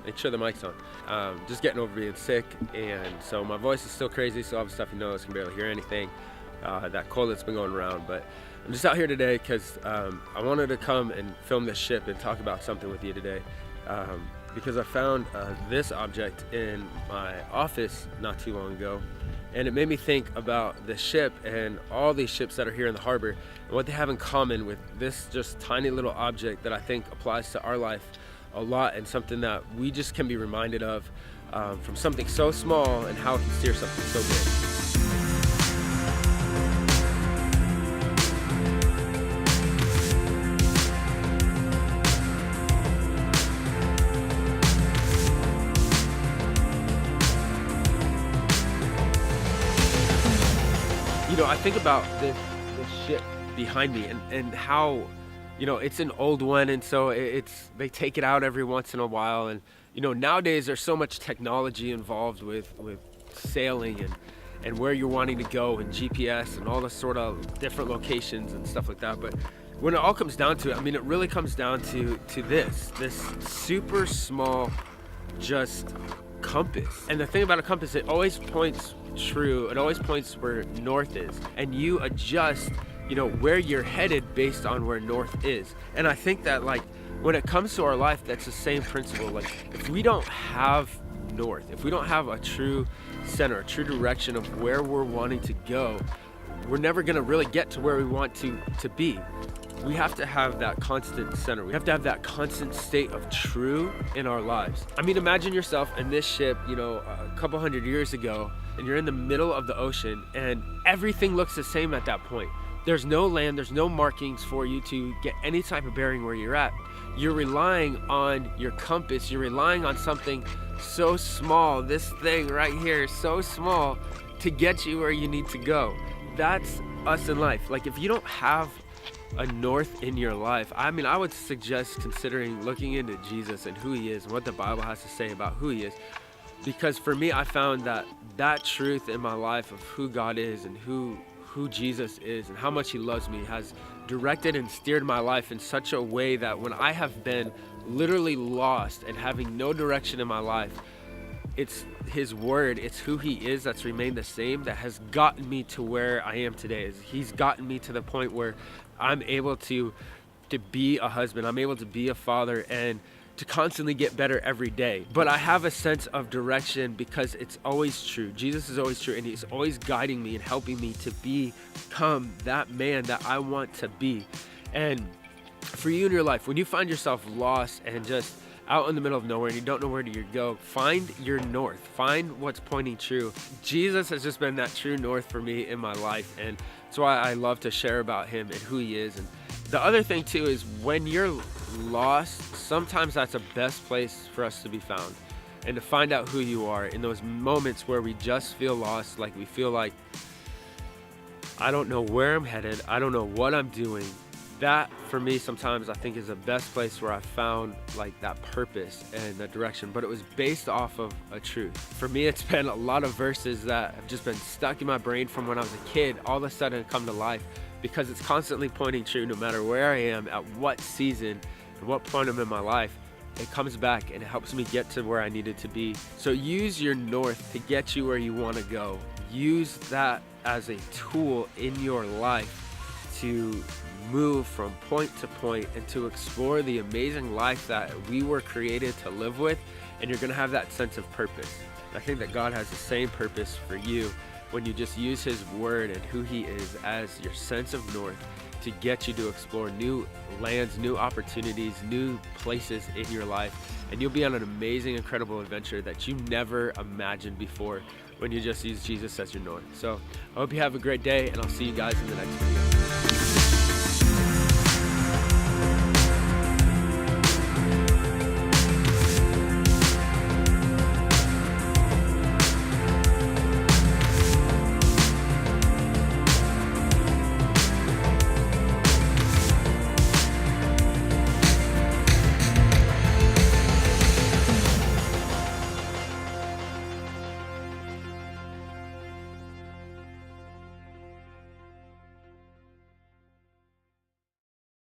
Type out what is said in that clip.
Make sure the mic's on. Just getting over being sick, and so my voice is still crazy, so all the stuff you know, can barely hear anything. That cold that's been going around, but I'm just out here today because I wanted to come and film this ship and talk about something with you today. Because I found this object in my office not too long ago, and it made me think about the ship and all these ships that are here in the harbor and what they have in common with this just tiny little object that I think applies to our life a lot, and something that we just can be reminded of from something so small and how it can steer something so big. I think about this ship behind me and how, it's an old one, and so they take it out every once in a while. And, nowadays there's so much technology involved with sailing and where you're wanting to go, and GPS and all the sort of different locations and stuff like that. But when it all comes down to it, it really comes down to this super small, just compass. And the thing about a compass, it always points true. It always points where north is, and you adjust where you're headed based on where north is. And I think that, like, when it comes to our life, that's the same principle. Like, if we don't have north, if we don't have a true center, a true direction of where we're wanting to go, we're never going to really get to where we want to be. We have to have that constant center. We have to have that constant state of true in our lives. Imagine yourself in this ship, a couple hundred years ago, and you're in the middle of the ocean, and everything looks the same at that point. There's no land, there's no markings for you to get any type of bearing where you're at. You're relying on your compass. You're relying on something so small, this thing right here, so small, to get you where you need to go. That's us in life. Like, if you don't have a north in your life, I would suggest considering looking into Jesus and who he is and what the Bible has to say about who he is. Because for me, I found that truth in my life of who God is and who Jesus is and how much he loves me has directed and steered my life in such a way that when I have been literally lost and having no direction in my life, it's his word, it's who he is that's remained the same, that has gotten me to where I am today. He's gotten me to the point where I'm able to be a husband, I'm able to be a father, and to constantly get better every day. But I have a sense of direction because it's always true. Jesus is always true, and he's always guiding me and helping me to become that man that I want to be. And for you in your life, when you find yourself lost and just out in the middle of nowhere and you don't know where to go, find your north. Find what's pointing true. Jesus has just been that true north for me in my life, and that's why I love to share about him and who he is. And the other thing too is, when you're lost, sometimes that's the best place for us to be found, and to find out who you are in those moments where we just feel lost, like we feel like, I don't know where I'm headed, I don't know what I'm doing. That, for me, sometimes I think is the best place where I found like that purpose and that direction, but it was based off of a truth. For me, it's been a lot of verses that have just been stuck in my brain from when I was a kid, all of a sudden come to life, because it's constantly pointing true no matter where I am, at what season, at what point I'm in my life. It comes back and it helps me get to where I needed to be. So use your north to get you where you want to go. Use that as a tool in your life to move from point to point and to explore the amazing life that we were created to live with, and you're going to have that sense of purpose. I think that God has the same purpose for you when you just use his word and who he is as your sense of north to get you to explore new lands, new opportunities, new places in your life. And you'll be on an amazing, incredible adventure that you never imagined before when you just use Jesus as your north. So I hope you have a great day, and I'll see you guys in the next video.